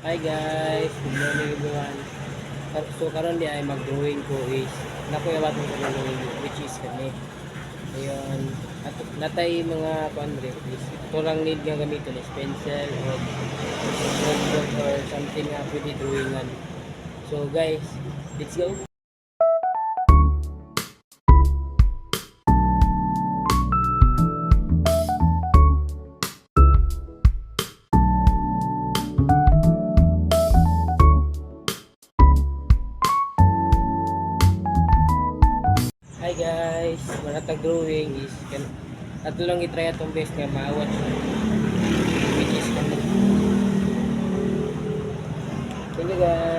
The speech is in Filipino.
Hi guys, good morning everyone. So karon di ay mag-drawing ko is nakuya ba itong drawing which is kani. Ayun, at natay mga kuandre is ito lang need nga gamiton is pencil or notebook or something nga pwede drawingan. So guys, let's go. Hi guys, manatag drawing is ato lang i-try atong best nga maawat siya. Which is kani. Thank you guys.